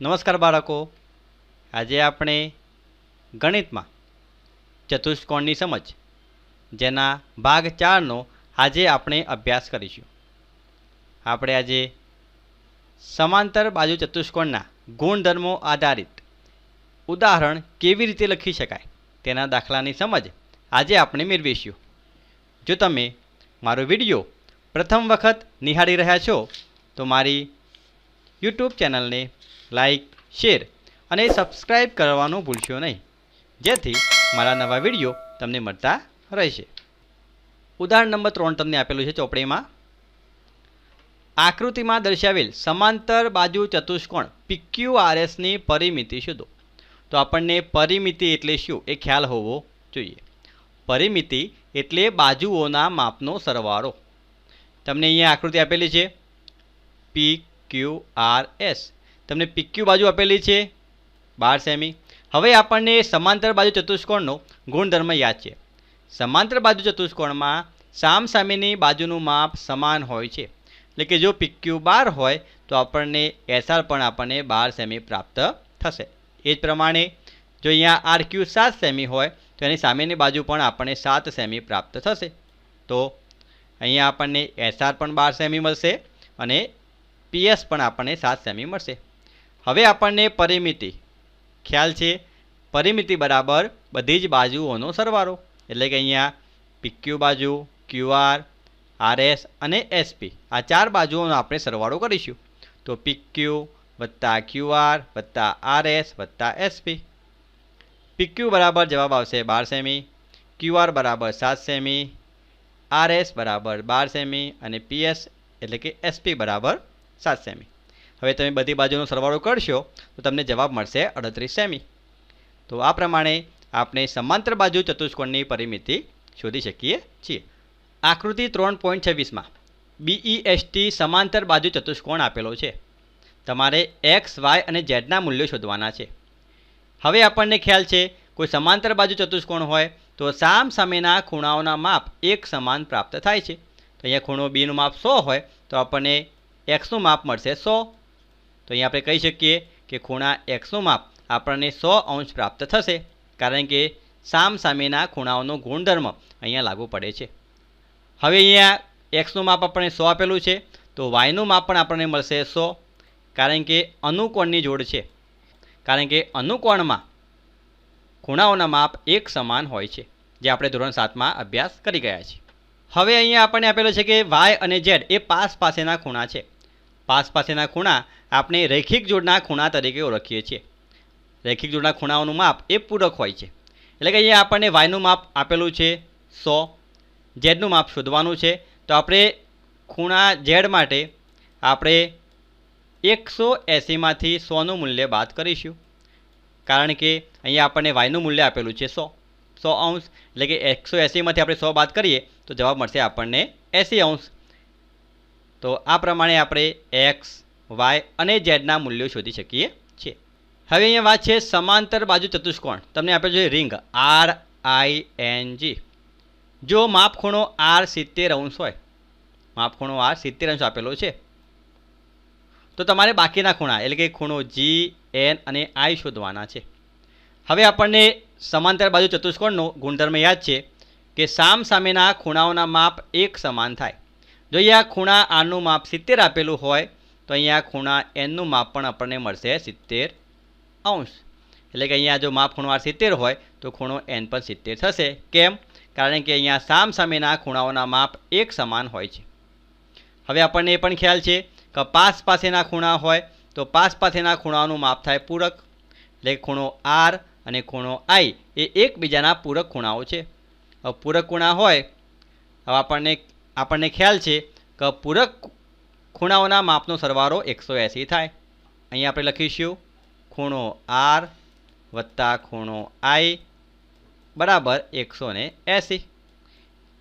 નમસ્કાર બાળકો, આજે આપણે ગણિતમાં ચતુષ્કોણની સમજ જેના ભાગ 4નો આજે આપણે અભ્યાસ કરીશું. આપણે આજે સમાંતર બાજુ ચતુષ્કોણના ગુણધર્મો આધારિત ઉદાહરણ કેવી રીતે લખી શકાય તેના દાખલાની સમજ આજે આપણે મેળવીશું. જો તમે મારો વિડીયો પ્રથમ વખત નિહાળી રહ્યા છો તો મારી યુટ્યુબ ચેનલને લાઈક, શેર અને સબસ્ક્રાઈબ કરવાનું ભૂલશો નહીં, જેથી મારા નવા વિડીયો તમને મળતા રહેશે. ઉદાહરણ નંબર 3 તમને આપેલું છે ચોપડીમાં. આકૃતિમાં દર્શાવેલ સમાંતર બાજુ ચતુષ્કોણ PQRSની પરિમિતિ શોધો. તો આપણને પરિમિતિ એટલે શું એ ખ્યાલ હોવો જોઈએ. પરિમિતિ એટલે બાજુઓના માપનો સરવાળો. તમને અહીંયા આકૃતિ આપેલી છે PQRS. તમને PQ બાજુ આપેલી છે 12 સેમી. હવે આપણને સમાંતર બાજુ ચતુષ્કોણનો ગુણધર્મ યાદ છે. સમાંતર બાજુ ચતુષ્કોણમાં સામસામેની બાજુનું માપ સમાન હોય છે. એટલે કે જો PQ 12 હોય તો આપણને SR પણ આપણને 12 સેમી પ્રાપ્ત થશે. એ જ પ્રમાણે જો અહીંયા RQ 7 સેમી હોય તો એની સામેની બાજુ પણ આપણને 7 સેમી પ્રાપ્ત થશે. તો અહીંયા આપણને SR પણ 12 સેમી મળશે અને PS પણ આપણને 7 સેમી મળશે. હવે આપણને પરિમિતિ ખ્યાલ છે. પરિમિતિ બરાબર બધી જ બાજુઓનો સરવાળો. એટલે કે અહીંયા PQ બાજુ, QR, RS અને SP આ 4 બાજુઓનો આપણે સરવાળો કરીશું. તો PQ વત્તા QR વત્તા RS વત્તા SP. PQ બરાબર જવાબ આવશે 12 સેમી, QR બરાબર 7 સેમી, RS બરાબર 12 સેમી અને PS એટલે કે SP બરાબર 7 સેમી. હવે તમે બધી બાજુનો સરવાળો કરશો તો તમને જવાબ મળશે 38 સેમી. તો આ પ્રમાણે આપણે સમાંતર બાજુ ચતુષ્કોણની પરિમિતિ શોધી શકીએ છીએ. આકૃતિ 3.26માં BEST સમાંતર બાજુ ચતુષ્કોણ આપેલો છે. તમારે X, Y અને Zના મૂલ્યો શોધવાના છે. હવે આપણને ખ્યાલ છે કોઈ સમાંતર બાજુ ચતુષ્કોણ હોય તો સામસામેના ખૂણાઓના માપ એક સમાન પ્રાપ્ત થાય છે. તો અહીંયા ખૂણો Bનું માપ 100 હોય તો આપણને Xનું માપ મળશે 100. તો અહીંયા આપણે કહી શકીએ કે ખૂણા Xનું માપ આપણને 100 અંશ પ્રાપ્ત થશે, કારણ કે સામસામેના ખૂણાઓનો ગુણધર્મ અહીંયા લાગુ પડે છે. હવે અહીંયા Xનું માપ આપણને 100 આપેલું છે તો Yનું માપ પણ આપણને મળશે 100, કારણ કે અનુકોણની જોડ છે. કારણ કે અનુકોણમાં ખૂણાઓના માપ એક સમાન હોય છે, જે આપણે ધોરણ 7માં અભ્યાસ કરી ગયા છીએ. હવે અહીંયા આપણને આપેલું છે કે Y અને Z એ પાસ પાસેના ખૂણા છે. પાસ પાસેના ખૂણા આપણે રૈખિક જોડના ખૂણા તરીકે ઓળખીએ છીએ. રૈખિક જોડના ખૂણાઓનું માપ એ પૂરક હોય છે. એટલે કે અહીંયા આપણને Yનું માપ આપેલું છે 100, Zનું માપ શોધવાનું છે. તો આપણે ખૂણા Z માટે આપણે 180માંથી 100નું મૂલ્ય બાદ કરીશું, કારણ કે અહીંયા આપણને Yનું મૂલ્ય આપેલું છે 100 અંશ. એટલે કે 180માંથી આપણે 100 બાદ કરીએ તો જવાબ મળશે આપણને 80 અંશ. તો આ પ્રમાણે આપણે X, Y અને Zના મૂલ્યો શોધી શકીએ છીએ. હવે અહીંયા વાત છે સમાંતર બાજુ ચતુષ્કોણ. તમને આપેલું છે રિંગ RING. જો માપ ખૂણો R 70 અંશ હોય, માપ ખૂણો R 70 અંશ આપેલો છે, તો તમારે બાકીના ખૂણા એટલે કે ખૂણો G, N અને I શોધવાના છે. હવે આપણને સમાંતર બાજુ ચતુષ્કોણનો ગુણધર્મ યાદ છે કે સામસામેના ખૂણાઓના માપ એક સમાન થાય. જો અહીંયા ખૂણા Rનું માપ 70 આપેલું હોય તો અહીંયા ખૂણા Nનું માપ પણ આપણને મળશે 70 અંશ. એટલે કે અહીંયા જો માપ ખૂણો R 70 હોય તો ખૂણો N પણ 70 થશે. કેમ? કારણ કે અહીંયા સામસામેના ખૂણાઓના માપ એક સમાન હોય છે. હવે આપણને એ પણ ખ્યાલ છે કે પાસ પાસેના ખૂણા હોય તો પાસ પાસેના ખૂણાઓનું માપ થાય પૂરક. એટલે ખૂણો R અને ખૂણો I એ એકબીજાના પૂરક ખૂણાઓ છે. હવે પૂરક ખૂણા હોય, હવે આપણને ખ્યાલ છે કે પૂરક ખૂણાઓના માપનો સરવાળો 180 થાય. અહીંયા આપણે લખીશું ખૂણો R વત્તા ખૂણો I બરાબર 180.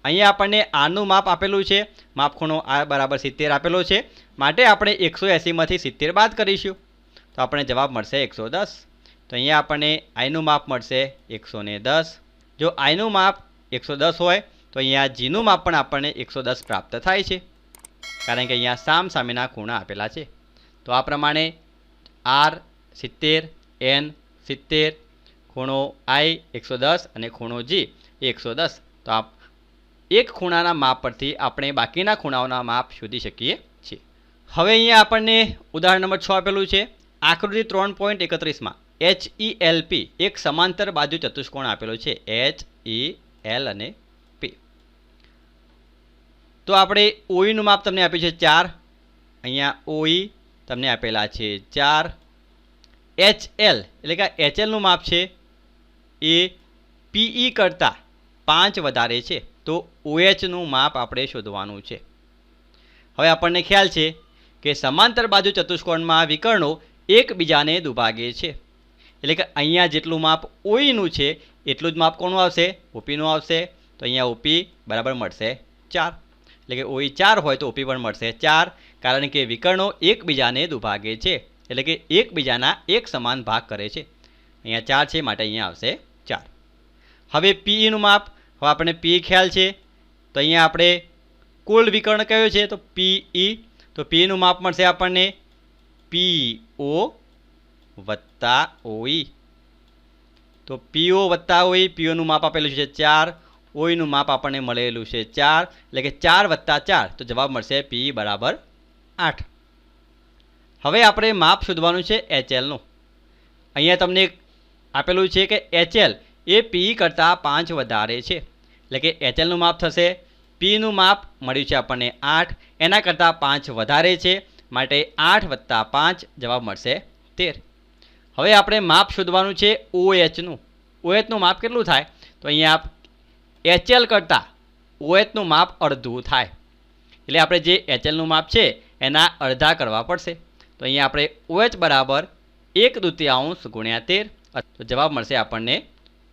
અહીંયા આપણને Rનું માપ આપેલું છે, માપ ખૂણો R બરાબર 70 આપેલો છે, માટે આપણે 180માંથી 70 બાદ કરીશું તો આપણને જવાબ મળશે 110. તો અહીંયા આપણને Iનું માપ મળશે 110. જો Iનું માપ 110 હોય તો અહીંયા Gનું માપ પણ આપણને 110 પ્રાપ્ત થાય છે, કારણ કે અહીંયા સામસામેના ખૂણા આપેલા છે. તો આ પ્રમાણે R 70, n 70, ખૂણો I 110 અને ખૂણો G 110. તો આ એક ખૂણાના માપ પરથી આપણે બાકીના ખૂણાઓના માપ શોધી શકીએ છીએ. હવે અહીંયા આપણને ઉદાહરણ નંબર 6 આપેલું છે. આકૃતિ 3.31માં HELP એક સમાંતર બાજુ ચતુષ્કોણ આપેલો છે. HEL અને P. તો આપણે OE નું માપ તમને આપ્યું છે 4. અહીંયા OE તમને આપેલા છે 4. HL એટલે કે HL નું માપ છે એ PE કરતાં 5 વધારે છે. તો OH નું માપ આપણે શોધવાનું છે. હવે આપણને ખ્યાલ છે કે સમાંતર બાજુ ચતુષ્કોણમાં વિકર્ણો એકબીજાને દુભાગે છે. એટલે કે અહીંયા જેટલું માપ OE નું છે એટલું જ માપ કોનું આવશે? OP નું આવશે. તો અહીંયા OP બરાબર મળશે 4. એટલે કે OE 4 હોય તો OP પણ મળશે 4, કારણ કે વિકર્ણો એકબીજાને દુભાગે છે. એટલે કે એકબીજાના એક સમાન ભાગ કરે છે. અહીંયા 4 છે માટે અહીંયા આવશે 4. હવે PE નું માપ, હવે આપણને PE ખ્યાલ છે તો અહીંયા આપણે કુલ વિકર્ણ કયો છે તો PE. તો PE નું માપ મળશે આપણને PO વત્તા OE. તો PO વત્તા OE, PO નું માપ આપેલું છે 4, OE નું માપ આપણને મળેલું છે 4, એટલે કે 4 વત્તા 4 તો જવાબ મળશે PE બરાબર 8. હવે આપણે માપ શોધવાનું છે HL નું. અહીંયા તમને આપેલું છે કે HL એ PE કરતાં 5 વધારે છે. એટલે કે HL નું માપ થશે, PE નું માપ મળ્યું છે આપણને 8, એના કરતાં 5 વધારે છે માટે 8 વત્તા 5 જવાબ મળશે 13. હવે આપણે માપ શોધવાનું છે OH નું. OH નું માપ કેટલું થાય તો અહીંયા HL કરતાં OH નું માપ અડધું થાય. એટલે આપણે જે HL નું માપ છે એના અડધા કરવા પડશે. તો અહીંયા આપણે OH બરાબર 1/2 ગુણ્યા 13, તો જવાબ મળશે આપણને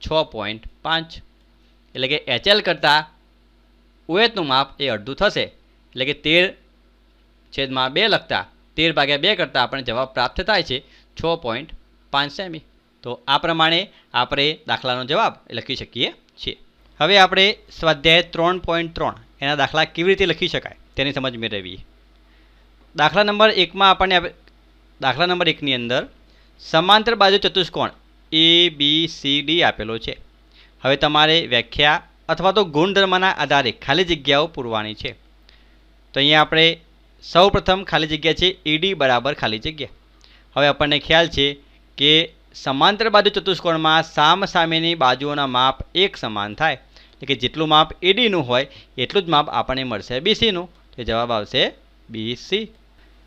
6.5. એટલે કે HL કરતાં OH નું માપ એ અડધું થશે. એટલે કે 13/2 લખતા 13/2 કરતાં આપણને જવાબ પ્રાપ્ત થાય છે 6.5 સેમી. તો આ પ્રમાણે આપણે દાખલાનો જવાબ લખી શકીએ છીએ. હવે આપણે સ્વાધ્યાય 3.3 એના દાખલા કેવી રીતે લખી શકાય તેની સમજ મેળવીએ. દાખલા નંબર 1માં આપણને દાખલા નંબર 1ની અંદર સમાંતર બાજુ ચતુષ્કોણ ABCD આપેલો છે. હવે તમારે વ્યાખ્યા અથવા તો ગુણધર્મના આધારે ખાલી જગ્યાઓ પૂરવાની છે. તો અહીંયા આપણે સૌપ્રથમ ખાલી જગ્યા છે ED બરાબર ખાલી જગ્યા. હવે આપણને ખ્યાલ છે કે સમાંતર બાજુ ચતુષ્કોણમાં સામસામેની બાજુઓના માપ એક સમાન થાય. એટલે કે જેટલું માપ AD નું હોય એટલું જ માપ આપણને મળશે BC નું. તો જવાબ આવશે BC.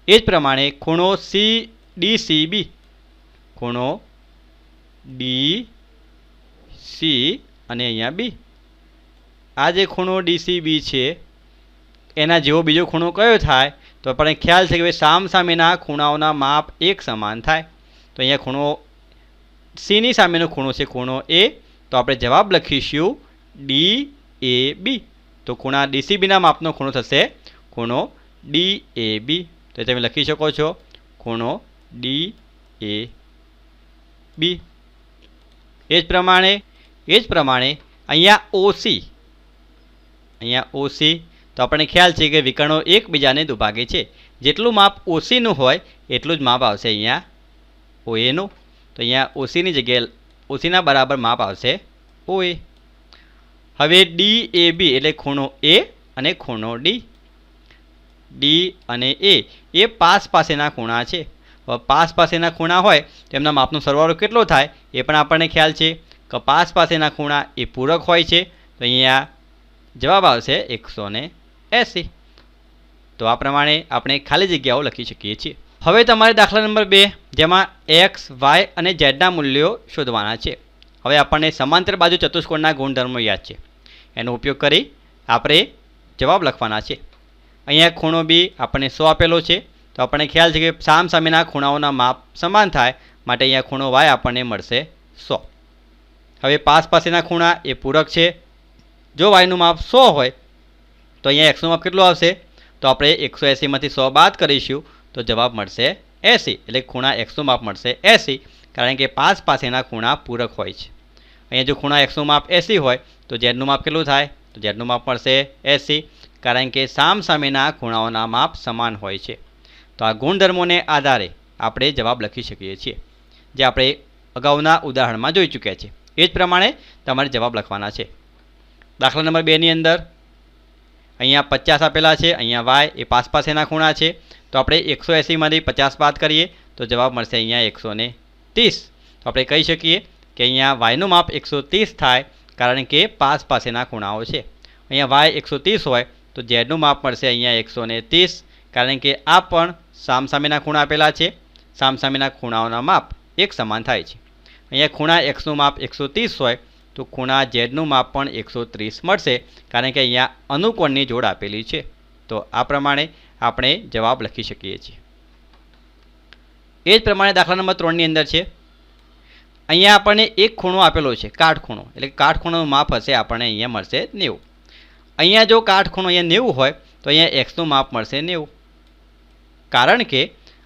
એ જ પ્રમાણે ખૂણો DCB, ખૂણો DC અને અહીંયા B. આ જે ખૂણો DCB છે એના જેવો બીજો ખૂણો કયો થાય તો આપણને ખ્યાલ છે કે સામસામેના ખૂણાઓના માપ એક સમાન થાય. તો અહીંયા ખૂણો C ની સામેનો ખૂણો છે ખૂણો A. તો આપણે જવાબ લખીશું DAB. તો ખૂણા DCB ના માપનો ખૂણો થશે ખૂણો DAB. તો તમે લખી શકો છો ખૂણો DAB. એ જ પ્રમાણે અહીંયા OC. તો આપણને ખ્યાલ છે કે વિકર્ણો એકબીજાને દુભાગે છે. જેટલું માપ OC નું હોય એટલું જ માપ આવશે અહીંયા OA નું. તો અહીંયા OC ની જગ્યાએ OC ના બરાબર માપ આવશે OA. હવે DAB એટલે ખૂણો A અને ખૂણો D. D અને A એ પાસેના ખૂણા છે. હવે પાસેના ખૂણા હોય તેમના માપનો સરવાળો કેટલો થાય એ પણ આપણને ખ્યાલ છે કે પાસેના ખૂણા એ પૂરક હોય છે. તો અહીંયા જવાબ આવશે 180. તો આ પ્રમાણે આપણે ખાલી જગ્યાઓ લખી શકીએ છીએ. હવે તમારે દાખલા નંબર 2 જેમાં X, Y અને Z ના મૂલ્યો શોધવાના છે. હવે આપણને સમાંતર બાજુ ચતુષ્કોણના ગુણધર્મો યાદ છે. એનો ઉપયોગ કરી આપણે જવાબ લખવાના છે. અહીંયા ખૂણો B આપણને 100 આપેલો છે. તો આપણને ખ્યાલ છે કે સામસામેના ખૂણાઓના માપ સમાન થાય માટે અહીંયા ખૂણો Y આપણને મળશે 100. હવે પાસેના ખૂણા એ પૂરક છે. જો Y નું માપ 100 હોય તો અહીંયા X નું માપ કેટલું આવશે તો આપણે 180 માંથી 100 બાદ કરીશું તો જવાબ મળશે 80. એટલે ખૂણા X નું માપ મળશે 80, કારણ કે પાસેના ખૂણા પૂરક હોય છે. અહીંયા જો ખૂણા X નું માપ 80 હોય તો Z નું માપ કેટલું થાય તો Z નું માપ મળશે 80, કારણ કે સામસામેના ખૂણાઓના માપ સમાન હોય છે. તો આ ગુણધર્મોને આધારે આપણે જવાબ લખી શકીએ છીએ. જે આપણે અગાઉના ઉદાહરણમાં જોઈ ચૂક્યા છે। એ જ પ્રમાણે તમારે જવાબ લખવાના છે। દાખલા નંબર 2ની અંદર અહીંયા 50 આપેલા છે, અહીંયા વાય એ પાસ પાસેના ખૂણા છે, તો આપણે 180માંથી 50 બાદ કરીએ તો જવાબ મળશે અહીંયા 130। તો આપણે કહી શકીએ કે અહીંયા વાયનું માપ 130 થાય, કારણ કે પાસ પાસેના ખૂણાઓ છે। અહીંયા વાય 130 હોય તો ઝેડનું માપ મળશે અહીંયા 130, કારણ કે આ પણ સામસામેના ખૂણા આપેલા છે। સામસામેના ખૂણાઓના માપ એક સમાન થાય છે। અહીંયા ખૂણા એક્સનું માપ 130 હોય તો ખૂણા ઝેડનું માપ પણ 130 મળશે, કારણ કે અહીંયા અનુકોણની જોડ આપેલી છે। તો આ પ્રમાણે આપણે જવાબ લખી શકીએ છીએ। એ જ પ્રમાણે દાખલા નંબર 3ની અંદર છે, અહીંયા આપણને એક ખૂણો આપેલો છે, કાટખૂણો, એટલે કે કાટખૂણાનું માપ હશે આપણને અહીંયા મળશે 90। અહીંયા જો કાટખૂણો અહીંયા 90 હોય તો અહીંયા એક્સનું માપ મળશે 90, કારણ કે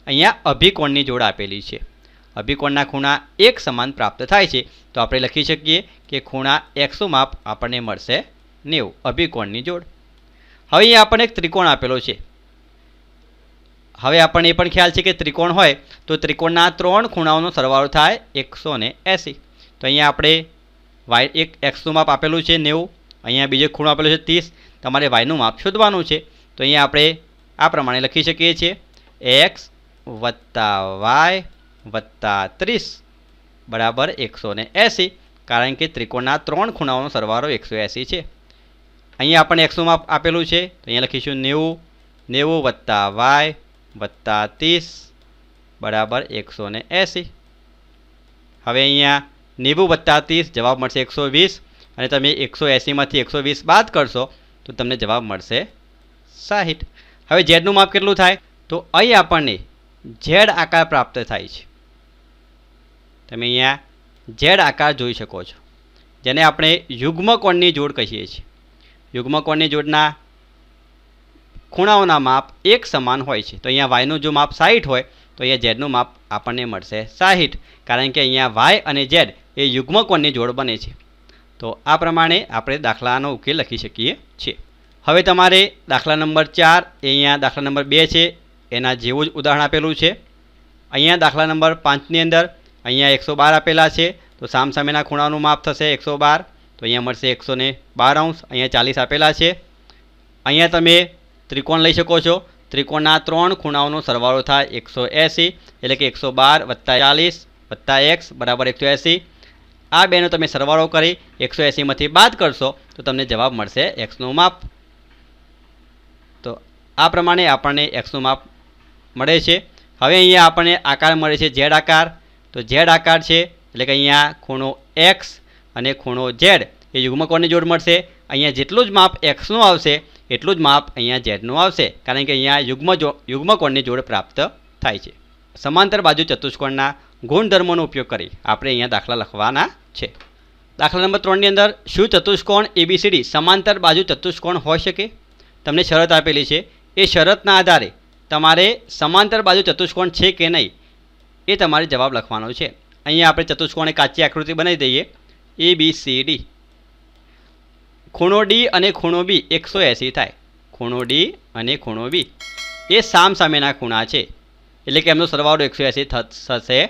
અહીંયા અભિકોણની જોડ આપેલી છે। અભિકોણના ખૂણા એક સમાન પ્રાપ્ત થાય છે, તો આપણે લખી શકીએ કે ખૂણા એક્સનું માપ આપણને મળશે 90, અભિકોણની જોડ। હવે અહીંયા આપણને એક ત્રિકોણ આપેલો છે। હવે આપણને એ પણ ખ્યાલ છે કે ત્રિકોણ હોય તો ત્રિકોણના 3 ખૂણાઓનો સરવાળો થાય 180। તો અહીંયા આપણે વાય એક એક્સનું માપ આપેલું છે 90, અહીંયા બીજો ખૂણો આપેલો છે 30, તમારે વાયનું માપ શોધવાનું છે। તો અહીંયા આપણે આ પ્રમાણે લખી શકીએ છીએ, એક્સ વત્તા વાય વત્તા 30 બરાબર 180, કારણ કે ત્રિકોણના 3 ખૂણાઓનો સરવાળો 180 છે। અહીંયા આપણને એક્સનું માપ આપેલું છે, તો અહીંયા લખીશું 90, 90 વત્તા વાય વત્તા 30 બરાબર 180। હવે અહીંયા 90 વત્તા 30 જવાબ મળશે 120, અને તમે 180માંથી 120 બાદ કરશો તો તમને જવાબ મળશે 60। હવે ઝેડનું માપ કેટલું થાય, તો અહીં આપણને ઝેડ આકાર પ્રાપ્ત થાય છે। તમે અહીંયા ઝેડ આકાર જોઈ શકો છો, જેને આપણે યુગ્મકોણની જોડ કહીએ છીએ। યુગ્મકોણની જોડના ખૂણાઓના માપ એક સમાન હોય છે। તો અહીંયા વાયનું જો માપ 60 હોય તો અહીંયા ઝેડનું માપ આપણને મળશે 60, કારણ કે અહીંયા વાય અને ઝેડ એ યુગ્મકોણની જોડ બને છે। તો આ પ્રમાણે આપણે દાખલાનો ઉકેલ લખી શકીએ છીએ। હવે તમારે દાખલા નંબર 4 એ અહીંયા દાખલા નંબર 2 છે એના જેવું જ ઉદાહરણ આપેલું છે। અહીંયા દાખલા નંબર 5ની અંદર અહીંયા 112 આપેલા છે, તો સામસામેના ખૂણાનું માપ થશે 112, તો અહીંયા મળશે 112°। અહીંયા 40 આપેલા છે। અહીંયા તમે ત્રિકોણ લઈ શકો છો, ત્રિકોણના 3 ખૂણાઓનો સરવાળો થાય 180, એટલે કે 112 વત્તા 40 વત્તા એક્સ બરાબર 180। આ બેનો તમે સરવાળો કરી 180માંથી બાદ કરશો તો તમને જવાબ મળશે એક્સનું માપ। તો આ પ્રમાણે આપણને એક્સનું માપ મળે છે। હવે અહીંયા આપણને આકાર મળે છે ઝેડ આકાર, તો ઝેડ આકાર છે એટલે કે અહીંયા ખૂણો એક્સ અને ખૂણો ઝેડ એ યુગ્મકોણની જોડ મળશે। અહીંયા જેટલું જ માપ એક્સનું આવશે એટલું જ માપ અહીંયા ઝેડનું આવશે, કારણ કે અહીંયા યુગ્મકોણની જોડ પ્રાપ્ત થાય છે। સમાંતર બાજુ ચતુષ્કોણના ગુણધર્મોનો ઉપયોગ કરી આપણે અહીંયા દાખલા લખવાના છે। દાખલા નંબર 3ની અંદર, શું ચતુષ્કોણ એબીસીડી સમાંતર બાજુ ચતુષ્કોણ હોઈ શકે? તમને શરત આપેલી છે, એ શરતના આધારે તમારે સમાંતર બાજુ ચતુષ્કોણ છે કે નહીં એ તમારે જવાબ લખવાનો છે। અહીંયા આપણે ચતુષ્કોણની કાચી આકૃતિ બનાવી દઈએ, ABCD। ખૂણો ડી અને ખૂણો બી 180 થાય। ખૂણો ડી અને ખૂણો બી એ સામસામેના ખૂણા છે, એટલે કે એમનો સરવાળો 180 થશે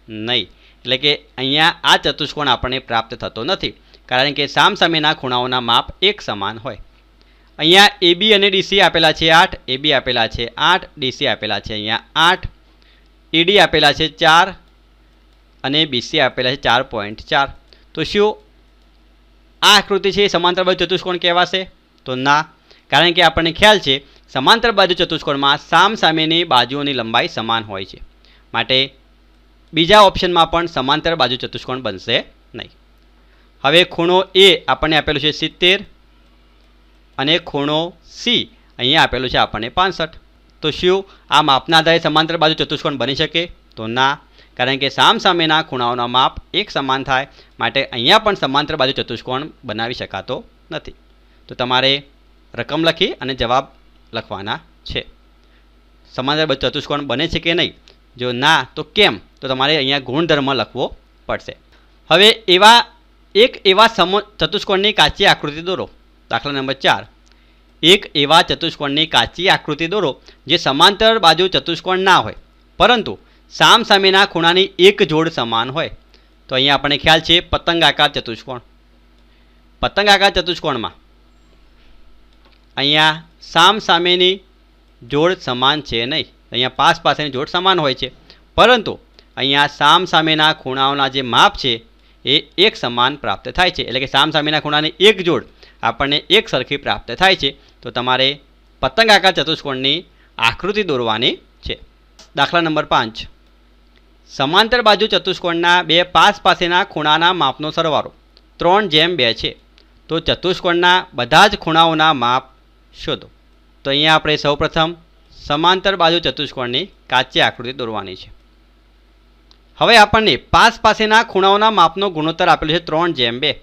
નહીં, એટલે કે અહીંયા આ ચતુષ્કોણ આપણને પ્રાપ્ત થતો નથી, કારણ કે સામસામેના ખૂણાઓના માપ એક સમાન હોય। અહીંયા AB અને DC આપેલા છે 8, AB આપેલા છે 8, DC આપેલા છે અહીંયા 8, ED આપેલા છે 4 અને BC આપેલા છે 4.4। તો શું આ આકૃતિ છે એ સમાંતર બાજુ ચતુષ્કોણ કહેવાશે? તો ના, કારણ કે આપણને ખ્યાલ છે સમાંતર બાજુ ચતુષ્કોણમાં સામસામેની બાજુઓની લંબાઈ સમાન હોય છે, માટે બીજા ઓપ્શનમાં પણ સમાંતર બાજુ ચતુષ્કોણ બનશે નહીં। હવે ખૂણો A આપણને આપેલું છે 70 અને ખૂણો C અહીંયા આપેલું છે આપણને 65। તો શું આ માપના આધારે સમાંતર બાજુ ચતુષ્કોણ બની શકે? તો ના, કારણ કે સામસામેના ખૂણાઓના માપ એક સમાન થાય, માટે અહીંયા પણ સમાંતર બાજુ ચતુષ્કોણ બનાવી શકાતો નથી। તો તમારે રકમ લખી અને જવાબ લખવાના છે। સમાંતર બાજુ ચતુષ્કોણ બને છે કે નહીં? જો ના તો કેમ? તો તમારે અહીંયા ગુણધર્મ લખવો પડશે। હવે એવા ચતુષ્કોણની કાચી આકૃતિ દોરો। દાખલા નંબર 4, એક એવા ચતુષ્કોણની કાચી આકૃતિ દોરો જે સમાંતર બાજુ ચતુષ્કોણ ના હોય, પરંતુ સામસામેના ખૂણાની એક જોડ સમાન હોય. તો અહીંયા આપણને ખ્યાલ છે પતંગાકાર ચતુષ્કોણ. પતંગાકાર ચતુષ્કોણમાં અહીંયા સામસામેની જોડ સમાન છે નહીં. અહીંયા પાસેની જોડ સમાન હોય છે, પરંતુ અહીંયા સામસામેના ખૂણાઓના જે માપ છે એ એક સમાન પ્રાપ્ત થાય છે. એટલે કે સામસામેના ખૂણાની એક જોડ આપણને એક સરખી પ્રાપ્ત થાય છે. તો તમારે પતંગાકાર ચતુષ્કોણની આકૃતિ દોરવાની છે. દાખલા નંબર 5. સમાંતર બાજુ ચતુષ્કોણના બે પાસેના ખૂણાના માપનો સરવાળો 3:2 છે. તો ચતુષ્કોણના બધા જ ખૂણાઓના માપ શોધો. તો અહીંયા આપણે સૌપ્રથમ સમાંતર બાજુ ચતુષ્કોણની કાચી આકૃતિ દોરવાની છે. હવે આપણને પાસેના ખૂણાઓના માપનો ગુણોત્તર આપેલો છે 3:2.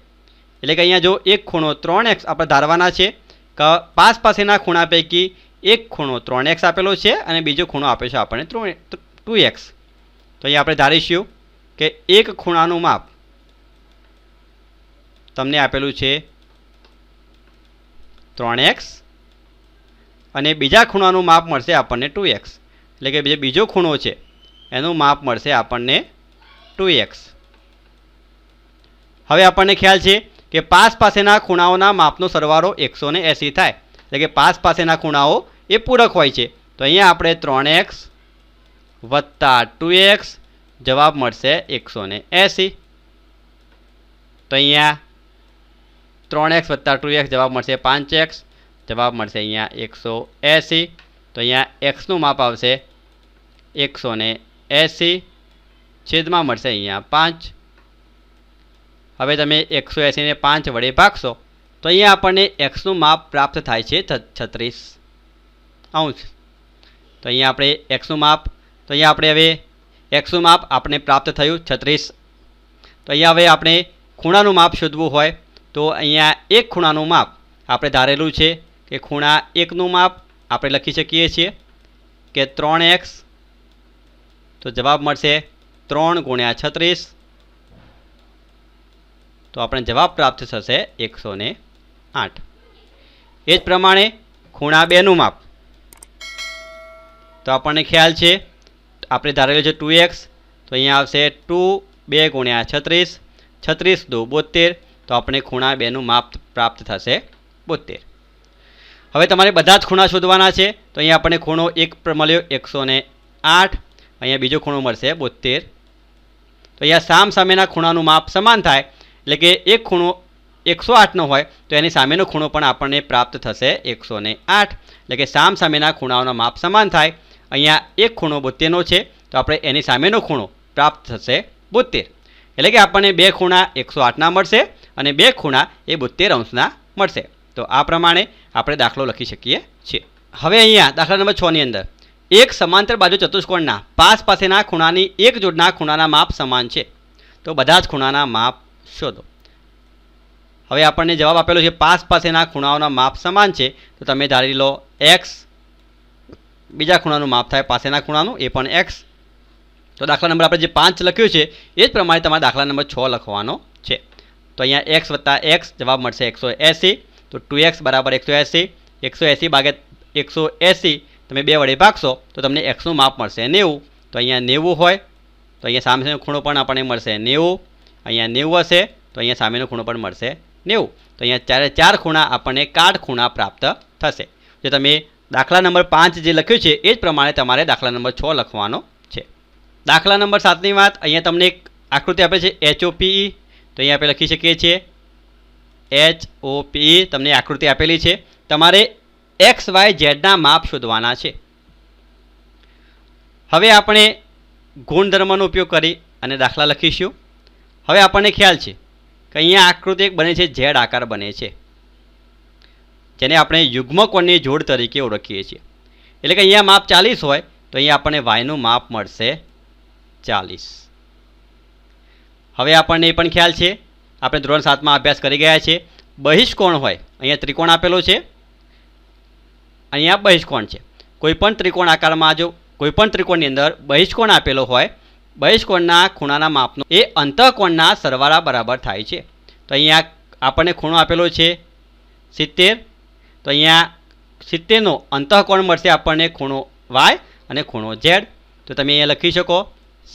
એટલે કે અહીંયા જો એક ખૂણો 3x આપણે ધારવાના છે કે પાસેના ખૂણા પૈકી એક ખૂણો 3x આપેલો છે અને બીજો ખૂણો આપ્યો છે આપણને 2x. તો અહીંયા આપણે ધારીશું કે એક ખૂણાનું માપ તમને આપેલું છે 3x અને બીજા ખૂણાનું માપ મળશે આપણને 2x. એટલે કે જે બીજો ખૂણો છે એનું માપ મળશે આપણને 2x. હવે આપણને ખ્યાલ છે કે પાસેના ખૂણાઓના માપનો સરવાળો 180 થાય. એટલે કે પાસેના ખૂણાઓ એ પૂરક હોય છે. તો અહીંયા આપણે 3x વત્તા 2x જવાબ મળશે 180. તો અહીંયા 3x વત્તા 2x જવાબ મળશે 5x. જવાબ મળશે અહીંયા 180. તો અહીંયા xનું માપ આવશે 180 છેદમાં મળશે અહીંયા 5. હવે તમે 180ને 5 વડે ભાગશો તો અહીંયા આપણને xનું માપ પ્રાપ્ત થાય છે 36 અંશ. તો અહીંયા આપણે xનું માપ તો અહીંયા આપણે હવે xનું માપ આપણે પ્રાપ્ત થયું 36. તો અહીંયા હવે આપણે ખૂણાનું માપ શોધવું હોય તો અહીંયા એક ખૂણાનું માપ આપણે ધારેલું છે કે ખૂણા એકનું માપ આપણે લખી શકીએ છીએ કે 3x. તો જવાબ મળશે 3 × 36. તો આપણે જવાબ પ્રાપ્ત થશે 108. એ જ પ્રમાણે ખૂણા 2નું માપ તો આપણને ખ્યાલ છે આપણે ધારેલું છે 2x. તો અહીંયા આવશે 2 × 36. 36 × 2 = 72. તો આપણે ખૂણા 2નું માપ પ્રાપ્ત થશે 72. હવે તમારે બધા જ ખૂણા શોધવાના છે. તો અહીંયા આપણને ખૂણો 1 મળ્યો 108. અહીંયા બીજો ખૂણો મળશે 72. તો અહીંયા સામસામેના ખૂણાનું માપ સમાન થાય. એટલે કે એક ખૂણો 108નો હોય તો એની સામેનો ખૂણો પણ આપણને પ્રાપ્ત થશે 108. એટલે કે સામસામેના ખૂણાઓના માપ સમાન થાય. અહીંયા એક ખૂણો 72નો છે તો આપણે એની સામેનો ખૂણો પ્રાપ્ત થશે 72. એટલે કે આપણને બે ખૂણા 108ના મળશે અને બે ખૂણા એ 72 અંશના મળશે. તો આ પ્રમાણે આપણે દાખલો લખી શકીએ છીએ. હવે અહીંયા દાખલા નંબર 6 ની અંદર એક સમાંતર બાજુ ચતુષ્કોણના પાસેના ખૂણાની એક જોડના ખૂણાના માપ સમાન છે. તો બધા જ ખૂણાના માપ શોધો. હવે આપણને જવાબ આપેલો છે પાસેના ખૂણાઓના માપ સમાન છે. તો તમે ધારી લો x. બીજા ખૂણાનું માપ થાય પાસેના ખૂણાનું એ પણ x. તો દાખલા નંબર આપણે જે 5 લખ્યું છે એ જ પ્રમાણે તમારે દાખલા નંબર 6 લખવાનો છે. તો અહીંયા x વત્તા x જવાબ મળશે 180. તો 2x બરાબર 180. 180 ભાગ્યા 180 તમે 2 વડે ભાગશો તો તમને xનું માપ મળશે 90. તો અહીંયા 90 હોય તો અહીંયા સામેનો ખૂણો પણ આપણને મળશે 90. અહીંયા 90 હશે તો અહીંયા સામેનો ખૂણો પણ મળશે 90. તો અહીંયા ચાર ખૂણા આપણને કાટ ખૂણા પ્રાપ્ત થશે. જે તમે દાખલા નંબર 5 જે લખ્યું છે એ જ પ્રમાણે તમારે દાખલા નંબર 6 લખવાનો છે. દાખલા નંબર 7ની વાત અહીંયા તમને એક આકૃતિ આપે છે HOPE. તો અહીંયા આપણે લખી શકીએ છીએ HOPE. તમને આકૃતિ આપેલી છે. તમારે XYZના માપ શોધવાના છે. હવે આપણે ગુણધર્મનો ઉપયોગ કરી અને દાખલા લખીશું. હવે આપણને ખ્યાલ છે કે અહીંયા આકૃતિ એક બને છે Z આકાર બને છે, જેને આપણે યુગ્મકોણની જોડ તરીકે ઓળખીએ છીએ. એટલે કે અહીંયા માપ 40 હોય તો અહીંયા આપણને yનું માપ મળશે 40. હવે આપણને એ પણ ખ્યાલ છે આપણે ધોરણ 7માં અભ્યાસ કરી ગયા છે. બહિષ્કોણ હોય અહીંયા ત્રિકોણ આપેલો છે, અહીંયા બહિષ્કોણ છે. કોઈપણ ત્રિકોણ આકારમાં જો કોઈપણ ત્રિકોણની અંદર બહિષ્કોણ આપેલો હોય, બહિષ્કોણના ખૂણાના માપનો એ અંતઃકોણના સરવાળા બરાબર થાય છે. તો અહીંયા આપણને ખૂણો આપેલો છે 70. તો અહીંયા 70નો અંતઃકોણ મળશે આપણને ખૂણો y અને ખૂણો z. તો તમે અહીંયા લખી શકો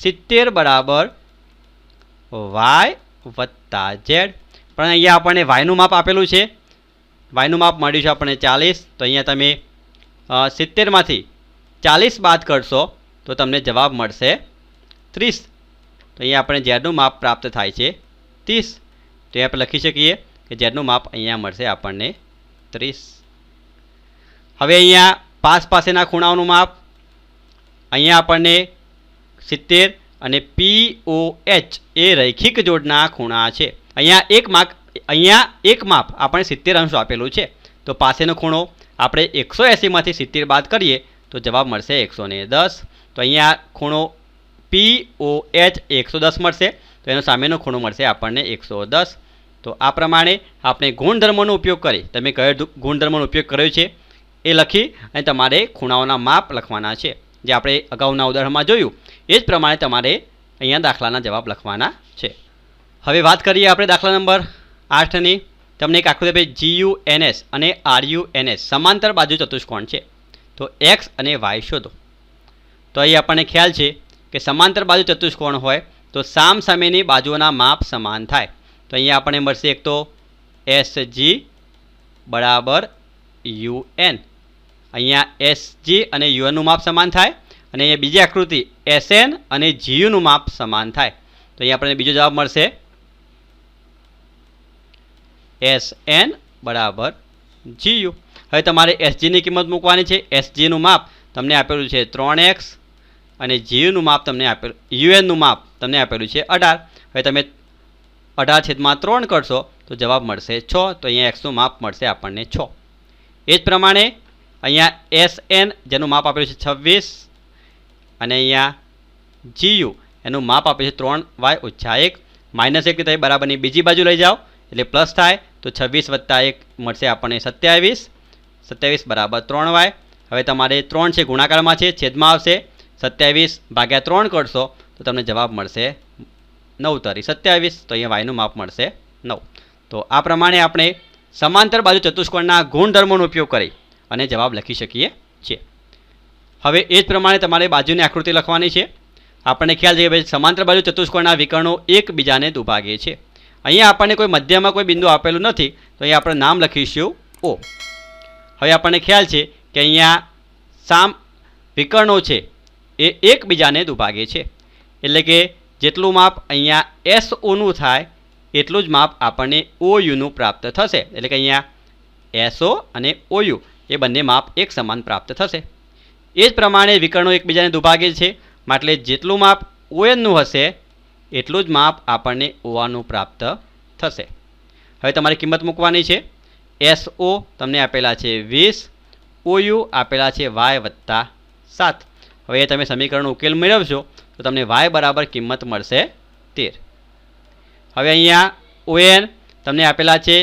70 બરાબર વાય વત્તા ઝેડ. પણ અહીંયા આપણને વાયનું માપ આપેલું છે, વાયનું માપ મળ્યું છે આપણને 40. તો અહીંયા તમે 70માંથી 40 બાદ કરશો તો તમને જવાબ મળશે 30. તો અહીંયા આપણે ઝેડનું માપ પ્રાપ્ત થાય છે 30. તો અહીંયા આપણે લખી શકીએ કે ઝેડનું માપ અહીંયા મળશે આપણને 30. હવે અહીંયા પાસ પાસેના ખૂણાઓનું માપ અહીંયા આપણને 70 અને POH એ રૈખિક જોડના ખૂણા છે. અહીંયા એક માપ આપણે 70 અંશ આપેલું છે. તો પાસેનો ખૂણો આપણે 180માંથી 70 બાદ કરીએ તો જવાબ મળશે 110. તો અહીંયા ખૂણો POH 110 મળશે. તો એનો સામેનો ખૂણો મળશે આપણને 110. તો આ પ્રમાણે આપણે ગુણધર્મોનો ઉપયોગ કરી, તમે કયો ગુણધર્મોનો ઉપયોગ કર્યો છે એ લખી અને તમારે ખૂણાઓના માપ લખવાના છે. જે આપણે અગાઉના ઉદાહરણમાં જોયું એ જ પ્રમાણે તમારે અહીંયા દાખલાના જવાબ લખવાના છે. હવે વાત કરીએ આપણે દાખલા નંબર 8ની. તમને એક આકૃતિ આપે GUNS અને RUNS સમાંતર બાજુ ચતુષ્કોણ છે. તો x અને y શોધો. તો અહીં આપણને ખ્યાલ છે કે સમાંતર બાજુ ચતુષ્કોણ હોય તો સામ સામેની બાજુઓના માપ સમાન થાય. તો અહીંયા આપણને મળશે એક તો SG બરાબર UN. અહીંયા SG અને UN નું માપ સમાન થાય. અને અહીંયા બીજી આકૃતિ SN અને GUનું માપ સમાન થાય. તો અહીંયા આપણને બીજો જવાબ મળશે SN બરાબર GU. હવે તમારે SGની કિંમત મૂકવાની છે. SGનું માપ તમને આપેલું છે 3x અને GUનું માપ તમને આપેલું, UNનું માપ તમને આપેલું છે 18. હવે તમે 18/3 કરશો તો જવાબ મળશે 6. તો અહીંયા xનું માપ મળશે આપણને 6. એ જ પ્રમાણે અહીંયા SN જેનું માપ આપેલું છે 26 અને અહીંયા GU એનું માપ આપે છે 3y - 1. -1 તમે બરાબરની બીજી બાજુ લઈ જાઓ એટલે પ્લસ થાય. તો 26 + 1 મળશે આપણને 27. 27 બરાબર 3y. હવે તમારે 3 છે ગુણાકારમાં છે, છેદમાં આવશે. 27/3 કરશો તો તમને જવાબ મળશે 9 * 27. તો અહીંયા yનું માપ મળશે 9. તો આ પ્રમાણે આપણે સમાંતર બાજુ ચતુષ્કોણના ગુણધર્મોનો ઉપયોગ કરી અને જવાબ લખી શકીએ છીએ. હવે એ જ પ્રમાણે તમારે બાજુની આકૃતિ લખવાની છે. આપણને ખ્યાલ છે કે ભાઈ સમાંતર બાજુ ચતુષ્કોણના વિકર્ણો એકબીજાને દુભાગે છે. અહીંયા આપણને કોઈ મધ્યમાં કોઈ બિંદુ આપેલું નથી. તો અહીંયા આપણે નામ લખીશું O. હવે આપણને ખ્યાલ છે કે અહીંયા વિકર્ણો છે એ એકબીજાને દુભાગે છે. એટલે કે જેટલું માપ અહીંયા SOનું થાય એટલું જ માપ આપણને OUનું પ્રાપ્ત થશે. એટલે કે અહીંયા SO અને OU એ બંને માપ એક સમાન પ્રાપ્ત થશે. એ જ પ્રમાણે વિકર્ણો એકબીજાને દુભાગે છે. માટે જેટલું માપ ONનું હશે એટલું જ માપ આપણને ORનું પ્રાપ્ત થશે. હવે તમારે કિંમત મૂકવાની છે. SO તમને આપેલા છે 20, OU આપેલા છે y + 7. હવે તમે સમીકરણનો ઉકેલ મેળવશો તો તમને y બરાબર કિંમત મળશે 13. હવે અહીંયા ON તમને આપેલા છે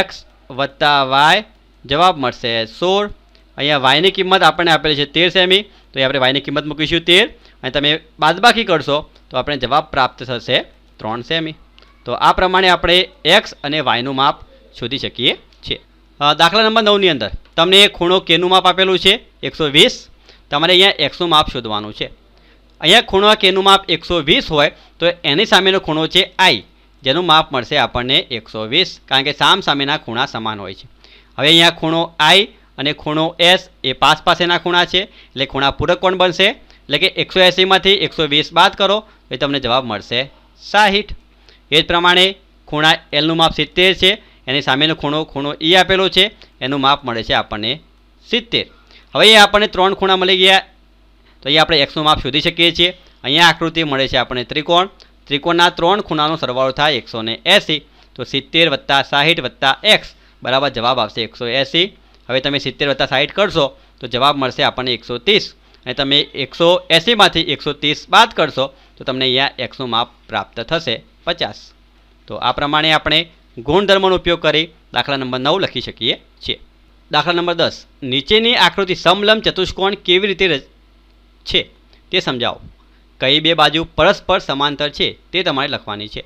x + y, જવાબ મળશે 16. અહીંયા yની કિંમત આપણને આપેલી છે 13 સેમી. તો એ આપણે yની કિંમત મૂકીશું 13 અને તમે બાદબાકી કરશો તો આપણે જવાબ પ્રાપ્ત થશે 3 સેમી. તો આ પ્રમાણે આપણે x અને yનું માપ શોધી શકીએ છીએ. દાખલા નંબર 9ની અંદર તમને ખૂણો Kનું માપ આપેલું છે 120. તમારે અહીંયા xનું માપ શોધવાનું છે. અહીંયા ખૂણો Kનું માપ 120 હોય તો એની સામેનો ખૂણો છે I, જેનું માપ મળશે આપણને 120. કારણ કે સામેના ખૂણા સમાન હોય છે. હવે અહીંયા ખૂણો I અને ખૂણો S એ પાસેના ખૂણા છે. એટલે ખૂણા પૂરક કોણ બનશે. એટલે કે 180માંથી 120 બાદ કરો તો તમને જવાબ મળશે 60. એ જ પ્રમાણે ખૂણા Lનું માપ 70 છે. એની સામેનો ખૂણો E આપેલો છે. એનું માપ મળે છે આપણને 70. હવે અહીંયા આપણને 3 ખૂણા મળી ગયા. તો અહીંયા આપણે xનું માપ શોધી શકીએ છીએ. અહીંયા આકૃતિ મળે છે આપણને ત્રિકોણ. ત્રિકોણના 3 ખૂણાનો સરવાળો થાય 180. તો 70 + 60 + x બરાબર જવાબ આવશે 180. હવે તમે 70 + 60 કરશો તો જવાબ મળશે આપણને 130. અને તમે 180માંથી 130 બાદ કરશો તો તમને અહીંયા xનું માપ પ્રાપ્ત થશે 50. તો આ પ્રમાણે આપણે ગુણધર્મોનો ઉપયોગ કરી દાખલા નંબર 9 લખી શકીએ છીએ. દાખલા નંબર 10. નીચેની આકૃતિ સમલંબ ચતુષ્કોણ કેવી રીતે છે તે સમજાવો. કઈ બે બાજુ પરસ્પર સમાંતર છે તે તમારે લખવાની છે.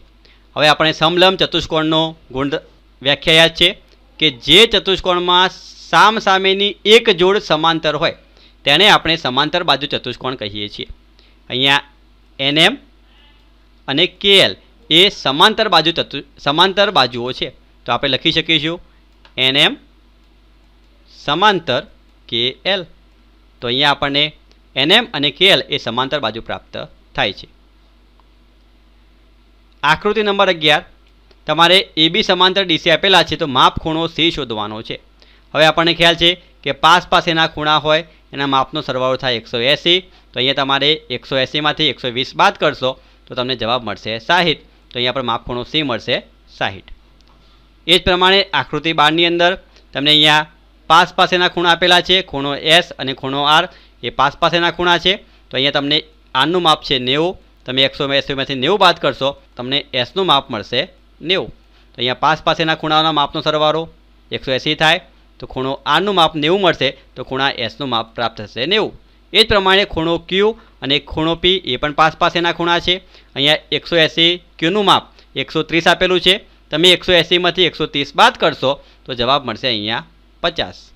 હવે આપણે સમલંબ ચતુષ્કોણનો ગુણ વ્યાખ્યા યાદ છે કે જે ચતુષ્કોણમાં સામેની એક જોડ સમાંતર હોય તેને આપણે સમાંતર બાજુ ચતુષ્કોણ કહીએ છીએ. અહીંયા NM અને KL એ સમાંતર બાજુઓ છે. તો આપણે લખી શકીશું NM સમાંતર KL. તો અહીંયા આપણને NM અને KL એ સમાંતર બાજુ પ્રાપ્ત થાય છે. આકૃતિ નંબર 11 તમારે AB સમાંતર DC આપેલા છે તો માપ ખૂણો C શોધવાનો છે. હવે આપણને ખ્યાલ છે કે પાસેના ખૂણા હોય એના માપનો સરવાળો થાય 180. તો અહીંયા તમારે 180માંથી 120 બાદ કરશો તો તમને જવાબ મળશે 60. તો અહીંયા પર માપ ખૂણો C મળશે 60. એ જ પ્રમાણે આકૃતિ 12ની અંદર તમને અહીંયા પાસેના ખૂણા આપેલા છે. ખૂણો S અને ખૂણો R એ પાસેના ખૂણા છે. તો અહીંયા તમને આરનું માપ છે 90. તમે 180માંથી 90 બાદ કરશો તમને Sનું માપ મળશે 90. તો અહીંયા પાસેના ખૂણાઓના માપનો સરવાળો 180 થાય તો ખૂણો આરનું માપ 90 મળશે તો ખૂણા Sનું માપ પ્રાપ્ત થશે 90. એ જ પ્રમાણે ખૂણો Q અને ખૂણો P એ પણ પાસેના ખૂણા છે. અહીંયા 180 Qનું માપ 130 આપેલું છે. તમે 180માંથી 130 બાદ કરશો તો જવાબ મળશે અહીંયા 50.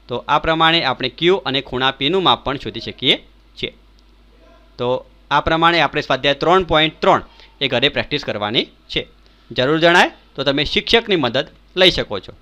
તો આ પ્રમાણે આપણે Q અને ખૂણા Pનું માપ પણ શોધી શકીએ છીએ. તો આ પ્રમાણે આપણે સ્વાધ્યાય 3.3 એ ઘરે પ્રેક્ટિસ કરવાની છે. જરૂર જણાય તો તમે શિક્ષકની મદદ લઈ શકો છો.